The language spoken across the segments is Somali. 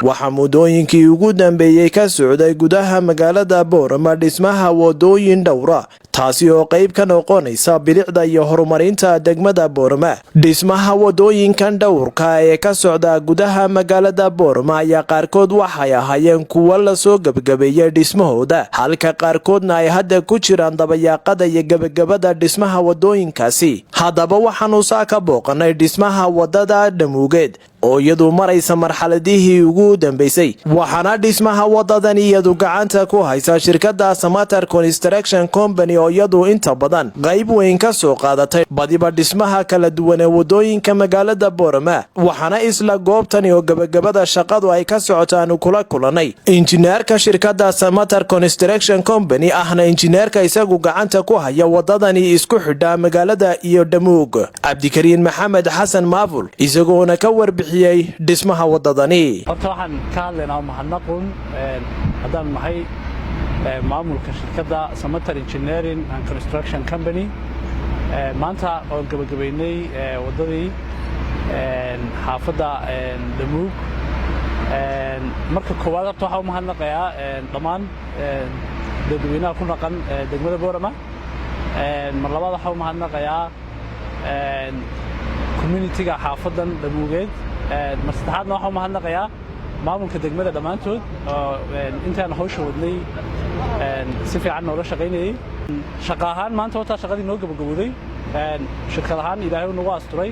waxa muddooyinkii ugu dambeeyay ka socday gudaha magaalada Boorama dhismaha wadooyin dhowra taasi oo qayb ka noqonaysa bilicda iyo horumarinta degmada Boorama. Dhismaha wadooyinkan dhowrka ee ka socda gudaha magaalada Boorama ayaa qaarkood waxay ahaayeen kuwa la soo gabagabeeyay dhismahooda halka qaarkoodna ay hadda ku jiraan dabayaaqada iyo gabagabada dhismaha wadooyinkaasi. Haddaba waxaanu ka booqanay dhismaha wadada Dhamuugeed oo iyadu maraysa marxaladihii ugu dambeysay, waxaana dhismaha wadadan iyadu gacanta ku haysa shirkadda Samatter Construction Company oo iyadu inta badan qayb weyn ka soo qaadatay badiba dhismaha kala duwan ee wadooyinka magaalada Boorama. Waxaana isla goobtani oo gabagabada shaqadu ay ka socotaan kula kulanay injineerka shirkadda Samatter Construction Company ahna injineerka isagu gacanta ku haya wadadani isku xidha magaalada iyo Dhamuug, Cabdikariin Maxamed Xasan Maaful, isagoona ka warbixiyay dhismaha wadadani. Horta waxaan ka hadlaynaa mahadnaqun haddaan nahay maamulka shirkadda Samatter Engineering and Construction Company. Maanta oo gabagabeynay wadadii xaafadda Dhamuug. Marka koowaad horta waxaan u mahadnaqayaa dhammaan dadweynaha ku dhaqan degmada Boorama. Mar labaad waxaan u mahadnaqayaa community-ga xaafadan Dhamuugeed. Mar saddexaadna waxaan u mahadnaqayaa maamulka degmada dhammaantood oo intaan hawsha wadnay si fiican noola shaqaynayay. Shaqo ahaan maanta horta shaqadii noo gabagabowday, shirkad ahaan ilaahay nagu asturay.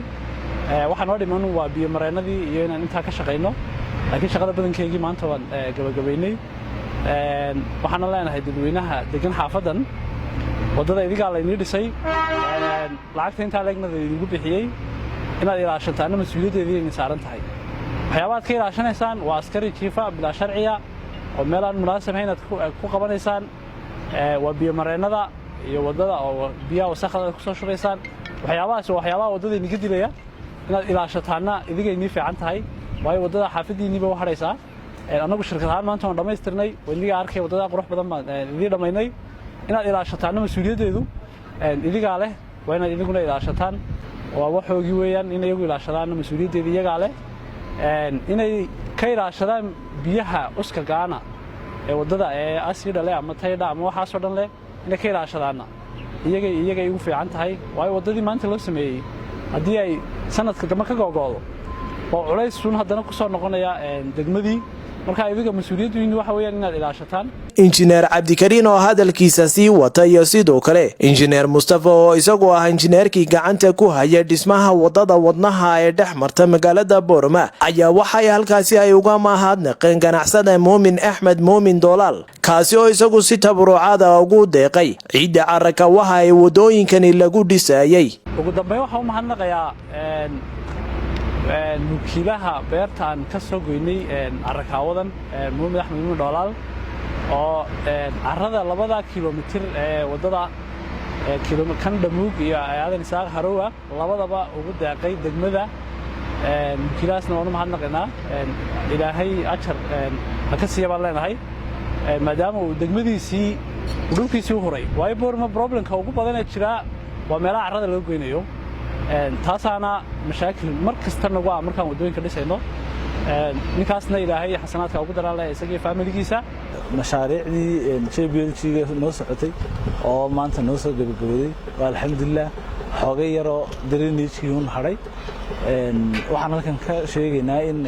Waxaan noo dhiman waa biyo mareenadii iyo inaan intaa ka shaqayno, laakiin shaqada badankeygii maanta waan gabagabeynay. Waxaan leenahay dadweynaha degan xaafadan wadada idiga la inii dhisay, lacagta inta leegnada idigu bixiyay inaad ilaashataan mas'uuliyadeedii inay saaran tahay. waxyaabaad ka ilaashanaysaan waa askari jiifa bila sharciya oo meel aan munaasab ahayn aad ku qabanaysaan, waa biyo mareenada iyo wadada oo biyaha wasakhda ku soo shubaysaan. waxyaabahaas waa waxyaabaha wadada inaga dilaya inaad ilaashataana idiga inii fiican tahay, waayo wadada xaafadiiniiba u haraysaa. anagu shirkad ahaan maanta waan dhamaystirnay, wadiga arkay wadada qurux badan baan idii dhamaynay. inaad ilaashataana mas'uuliyadeedu idiga leh, waa inaad idiguna ilaashataan. waa waxoogii weeyaan in iyagu ilaashadaan mas'uuliyadeeda iyaga leh, inay ka ilaashadaan biyaha uska gaana ee wadada ee asida leh ama tayda ama waxa soo dhan leh inay ka ilaashadaan iyaga ugu fiican tahay. waayo wadadii maanta loo sameeyay hadii ay sanadka dambe ka go'go'do oo culays sun haddana ku soo noqonaya degmadii. marka idiga mas'uuliyaddu waxa weeyaan inaad ilaashataan. Injineer Cabdikariin oo hadalkiisa sii wata iyo sidoo kale injineer Mustafa oo isagu ah injineerkii gacanta ku haya dhismaha wadada wadnaha ee dhex marta magaalada Boorama ayaa waxay halkaasi ay uga mahadnaqeen ganacsade Muumin Axmed Muumin Doolaal, kaasi oo isagu si tabarucaad ah ugu deeqay ciidda carraka waxa ay wadooyinkani lagu dhisayay. ugu dambeyn waxaan u mahadnaqayaa nukilaha beertaan ka soo goynay carrakaawadan Muumin Axmed Muumin Doolaal oo carrada 2 kiiloomitir ee wadada kiiloomitir Dhamuug iyo aadan Isaaq Harowa labadaba ugu deeqay degmada. nukilaasna waan u mahadnaqaynaa, ilaahay ajar ha ka siiyaba leenahay maadaama uu degmadiisii dhulkiisii u horay. waayo Boorama problemka ugu badan ee jira waa meelaha carrada laga goynayo, taasaana mashaakil markasta nagu ah markaan wadooyinka dhisayno. ninkaasna ilaahay xasanaadka ugu daraan leh isagii faamiligiisa. mashaariicdii JBLG-ga noo socotay oo maanta noo soo gabagabowday waa alxamdulillah. xoogay yaroo drainage-kii un hadhay. waxaan halkan ka sheegaynaa in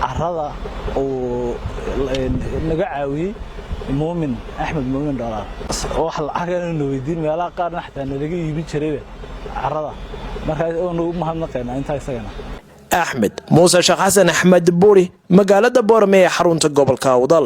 carrada uu naga caawiyey Muumin Axmed Muumin Doolaal. wax lacag aan weydiin meelaha qaarna xataa naga iibin jiray carrada, markaas oo nagu mahadnaqaynaa inta isagana. Axmed Muuse Sheekh Xasan Axmed Buuri, magaalada Boorama ee xarunta gobolka Awdal.